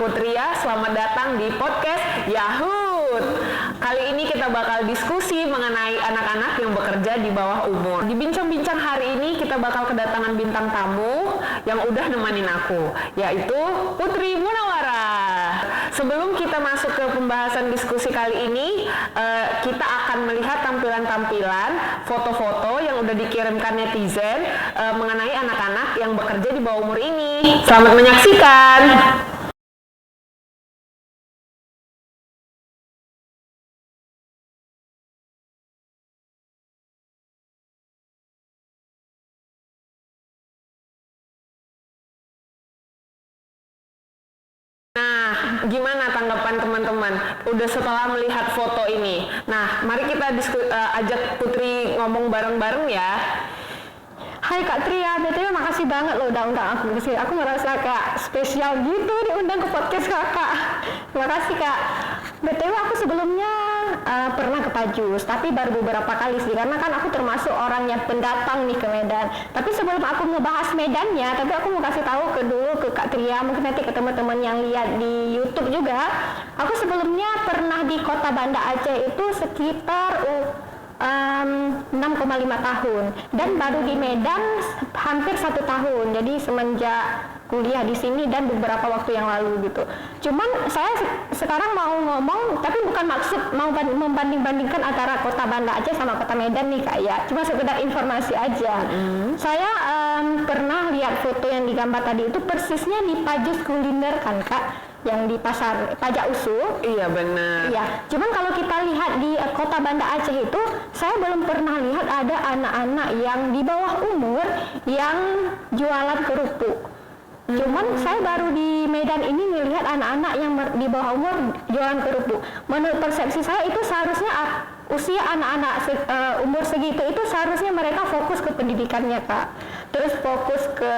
aku Tria, selamat datang di podcast Yahut. Kali ini kita bakal diskusi mengenai anak-anak yang bekerja di bawah umur. Di bincang-bincang hari ini kita bakal kedatangan bintang tamu yang udah nemenin aku, yaitu Putri Munawwarah. Sebelum kita masuk ke pembahasan diskusi kali ini, kita akan melihat tampilan-tampilan foto-foto yang udah dikirimkan netizen mengenai anak-anak yang bekerja di bawah umur ini. Selamat menyaksikan. Nah, gimana tanggapan teman-teman? Udah setelah melihat foto ini. Nah, mari kita ajak Putri ngomong bareng-bareng ya. Hai Kak Tria, BTW makasih banget loh udah undang aku ke sini. Aku merasa kayak spesial gitu diundang ke podcast Kakak. Terima kasih Kak. BTW aku sebelumnya pernah ke Pajus, tapi baru beberapa kali sih, karena kan aku termasuk orang yang pendatang nih ke Medan. Tapi sebelum aku ngebahas Medannya, tapi aku mau kasih tahu dulu ke Kak Tria, mungkin nanti ke teman-teman yang lihat di YouTube juga. Aku sebelumnya pernah di Kota Banda Aceh itu sekitar 6,5 tahun, dan baru di Medan hampir 1 tahun. Jadi semenjak kuliah di sini dan beberapa waktu yang lalu gitu. Cuman saya sekarang mau ngomong, tapi bukan maksud mau membanding-bandingkan antara Kota Banda Aceh sama Kota Medan nih Kak ya. Cuma sekedar informasi aja. Saya pernah lihat foto yang digambar tadi itu persisnya di Pajus Kuliner kan Kak, yang di pasar Pajak Usu. Iya benar. Iya. Cuman kalau kita lihat di Kota Banda Aceh itu, saya belum pernah lihat ada anak-anak yang di bawah umur yang jualan kerupuk. Cuman saya baru di Medan ini melihat anak-anak yang di bawah umur jualan kerupuk. Menurut persepsi saya itu seharusnya usia anak-anak umur segitu itu seharusnya mereka fokus ke pendidikannya Kak. Terus fokus ke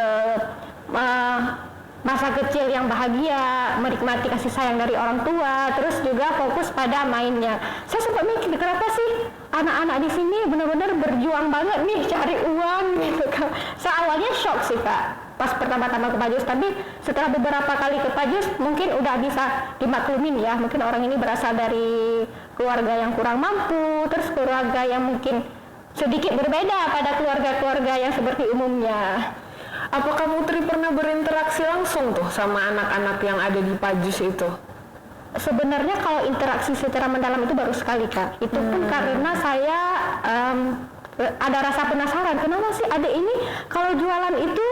masa kecil yang bahagia, menikmati kasih sayang dari orang tua, terus juga fokus pada mainnya. Saya sempat mikir, kenapa sih anak-anak di sini benar-benar berjuang banget nih cari uang gitu kan. Saya awalnya shock sih Kak, pas pertama-tama ke Pajus, tapi setelah beberapa kali ke Pajus mungkin udah bisa dimaklumin ya. Mungkin orang ini berasal dari keluarga yang kurang mampu, terus keluarga yang mungkin sedikit berbeda pada keluarga-keluarga yang seperti umumnya. Apakah Putri pernah berinteraksi langsung tuh sama anak-anak yang ada di Pajus itu? Sebenarnya kalau interaksi secara mendalam itu baru sekali Kak. Itu pun karena saya ada rasa penasaran, kenapa sih adik ini kalau jualan itu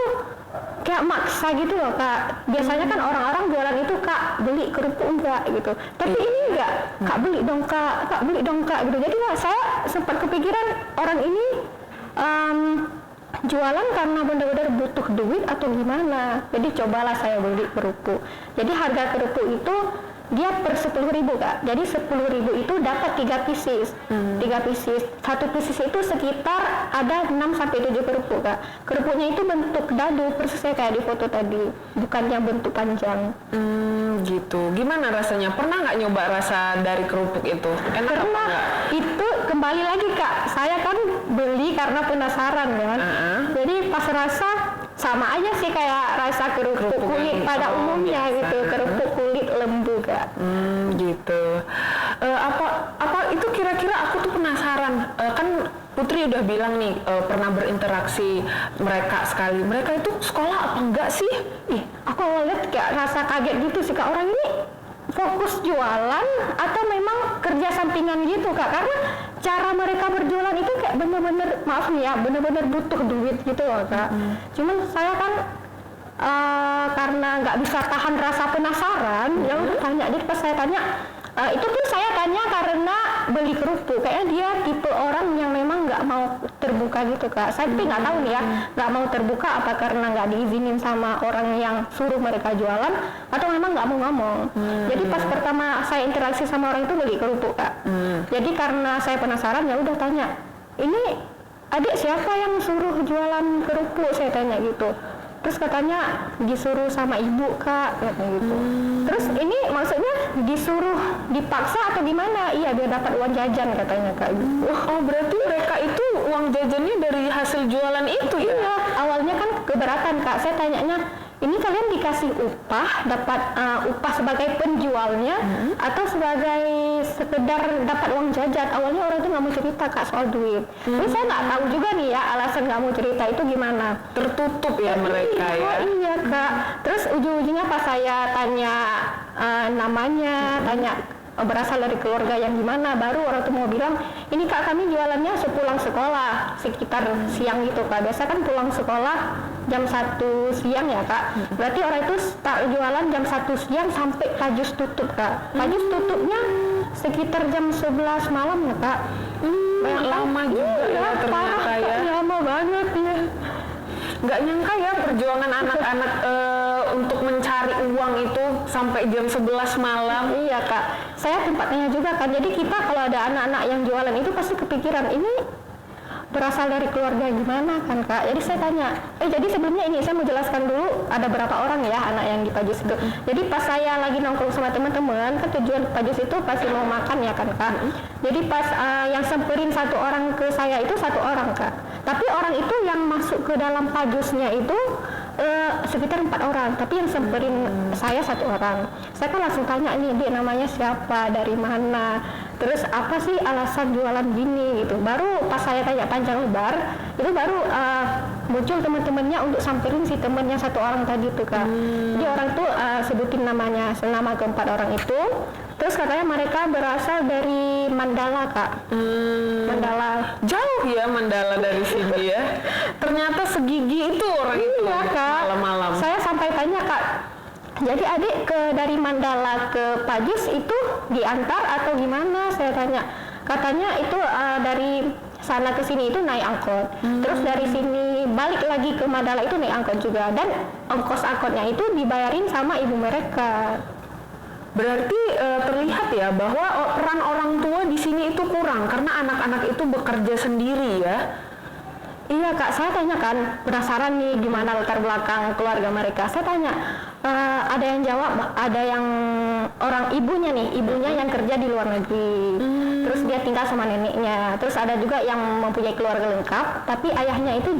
kayak maksa gitu loh Kak. Biasanya kan orang-orang jualan itu Kak beli kerupuk enggak gitu, tapi ini enggak, Kak beli dong Kak beli dong Kak gitu. Jadi saya sempat kepikiran orang ini jualan karena benar-benar butuh duit atau gimana. Jadi cobalah saya beli kerupuk. Jadi harga kerupuk itu dia per 10.000 Kak. Jadi 10.000 itu dapat 3 pieces. 3 pieces. Satu pieces itu sekitar ada 6-7 kerupuk Kak. Kerupuknya itu bentuk dadu persisnya kayak di foto tadi, bukannya bentuk panjang. Gitu. Gimana rasanya? Pernah nggak nyoba rasa dari kerupuk itu? Enak apa enggak? Itu kembali lagi Kak, saya kan beli karena penasaran kan. Jadi pas rasa sama aja sih kayak rasa kerupuk kulit pada umumnya gitu, kerupuk kulit lembu Kak. Gitu. Apa itu kira-kira aku tuh penasaran. Kan Putri udah bilang nih pernah berinteraksi mereka sekali. Mereka itu sekolah apa enggak sih? Aku lihat kayak rasa kaget gitu sih Kak, orang ini fokus jualan atau memang kerja sampingan gitu Kak, karena cara mereka berjualan itu kayak bener-bener, maaf nih ya, bener-bener butuh duit gitu loh Kak. Cuman saya kan karena nggak bisa tahan rasa penasaran, ya udah tanya. Jadi pas saya tanya, itu pun saya tanya karena beli kerupuk, kayaknya dia tipe orang yang memang nggak mau terbuka gitu Kak. Saya tapi nggak tahu nih ya, nggak mau terbuka apa karena nggak diizinin sama orang yang suruh mereka jualan, atau memang nggak mau ngomong. Jadi pas pertama saya interaksi sama orang itu beli kerupuk Kak. Jadi karena saya penasaran, ya udah tanya, ini adik siapa yang suruh jualan kerupuk, saya tanya gitu. Terus katanya disuruh sama ibu Kak, gitu. Terus ini maksudnya disuruh dipaksa atau gimana? Iya, biar dapat uang jajan katanya Kak. Oh, berarti mereka itu uang jajannya dari hasil jualan itu ya? Iya, awalnya kan keberatan Kak. Saya tanyanya, ini kalian dikasih upah, dapat upah sebagai penjualnya atau sebagai sekedar dapat uang jajan. Awalnya orang itu nggak mau cerita Kak soal duit. Tapi saya nggak tahu juga nih ya alasan nggak mau cerita itu gimana. Tertutup ya mereka ya. Iya Kak. Terus ujung-ujungnya pas saya tanya namanya, tanya berasal dari keluarga yang gimana, baru orang tuh mau bilang, ini Kak kami jualannya sepulang sekolah, sekitar siang gitu Kak. Biasa kan pulang sekolah jam 1 siang ya Kak. Berarti orang itu start jualan jam 1 siang sampai Pajus tutup Kak. Pajus tutupnya sekitar jam 11 malam ya Kak. Lama juga ya ternyata ya. Lama banget ya. Nggak nyangka ya perjuangan anak-anak untuk mencari uang itu sampai jam 11 malam. Iya Kak, saya tempatnya juga kan. Jadi kita kalau ada anak-anak yang jualan itu pasti kepikiran ini berasal dari keluarga gimana kan Kak. Jadi saya tanya, jadi sebelumnya ini saya mau jelaskan dulu ada berapa orang ya anak yang di Pajus itu. Jadi pas saya lagi nongkrong sama teman-teman, kan tujuan Pajus itu pasti mau makan ya kan Kak. Jadi pas yang semperin satu orang ke saya itu satu orang Kak. Tapi orang itu yang masuk ke dalam Pajusnya itu sekitar 4 orang, tapi yang semperin saya satu orang. Saya kan langsung tanya nih, dia namanya siapa, dari mana, terus apa sih alasan jualan gini gitu. Baru pas saya tanya panjang lebar, itu baru muncul teman-temannya untuk samperin si temannya satu orang tadi tuh Kak. Jadi orang tuh sebutin namanya, nama keempat orang itu. Terus katanya mereka berasal dari Mandala Kak. Mandala. Jauh ya Mandala dari sini ya. Ternyata segigi itu orang itu Iya Kak. malam-malam. Saya sampai tanya Kak, jadi adik dari Mandala ke Pajus itu diantar atau gimana? Saya tanya. Katanya itu dari sana ke sini itu naik angkot. Terus dari sini balik lagi ke Mandala itu naik angkot juga. Dan ongkos angkotnya itu dibayarin sama ibu mereka. Berarti terlihat ya bahwa peran orang tua di sini itu kurang karena anak-anak itu bekerja sendiri ya. Iya Kak, saya tanya kan penasaran nih gimana latar belakang keluarga mereka. Saya tanya, ada yang jawab, ada yang orang ibunya yang kerja di luar negeri. Terus dia tinggal sama neneknya. Terus ada juga yang mempunyai keluarga lengkap, tapi ayahnya itu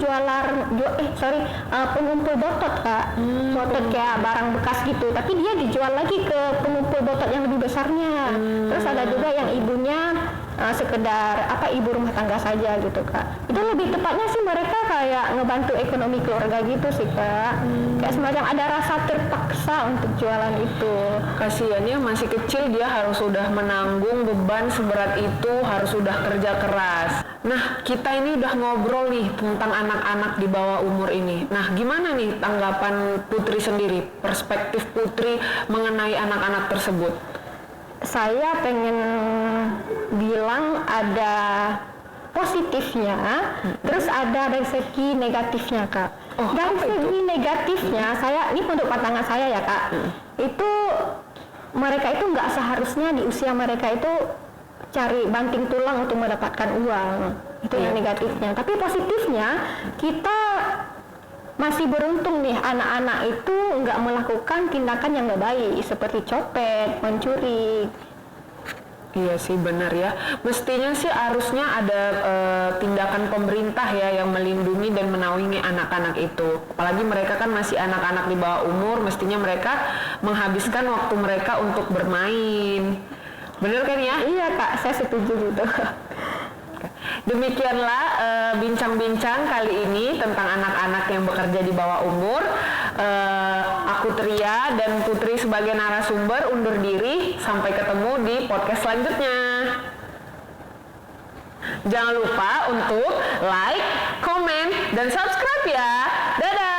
pengumpul botot Kak. Botot kayak barang bekas gitu. Tapi dia dijual lagi ke pengumpul botot yang lebih besarnya. Terus ada juga yang ibunya sekedar ibu rumah tangga saja gitu Kak. Itu lebih tepatnya sih mereka kayak ngebantu ekonomi keluarga gitu sih Kak. Kayak semacam ada rasa terpaksa untuk jualan itu. Kasiannya masih kecil, dia harus sudah menanggung beban seberat itu, harus sudah kerja keras. Nah, kita ini udah ngobrol nih tentang anak-anak di bawah umur ini. Nah, gimana nih tanggapan Putri sendiri, perspektif Putri mengenai anak-anak tersebut? Saya pengen bilang ada positifnya, terus ada dari segi negatifnya Kak. Dari segi negatifnya, ini menurut pandangan saya ya Kak, itu mereka itu nggak seharusnya di usia mereka itu cari banting tulang untuk mendapatkan uang. Itu yang negatifnya. Tapi positifnya, kita masih beruntung nih anak-anak itu nggak melakukan tindakan yang nggak baik seperti copet, mencuri. Iya sih benar ya. Mestinya sih harusnya ada tindakan pemerintah ya yang melindungi dan menaungi anak-anak itu. Apalagi mereka kan masih anak-anak di bawah umur, mestinya mereka menghabiskan waktu mereka untuk bermain. Benar kan ya? Iya Kak, saya setuju gitu. Demikianlah bincang-bincang kali ini tentang anak-anak yang bekerja di bawah umur. Aku Tria dan Putri sebagai narasumber undur diri. Sampai ketemu di podcast selanjutnya. Jangan lupa untuk like, komen, dan subscribe ya. Dadah!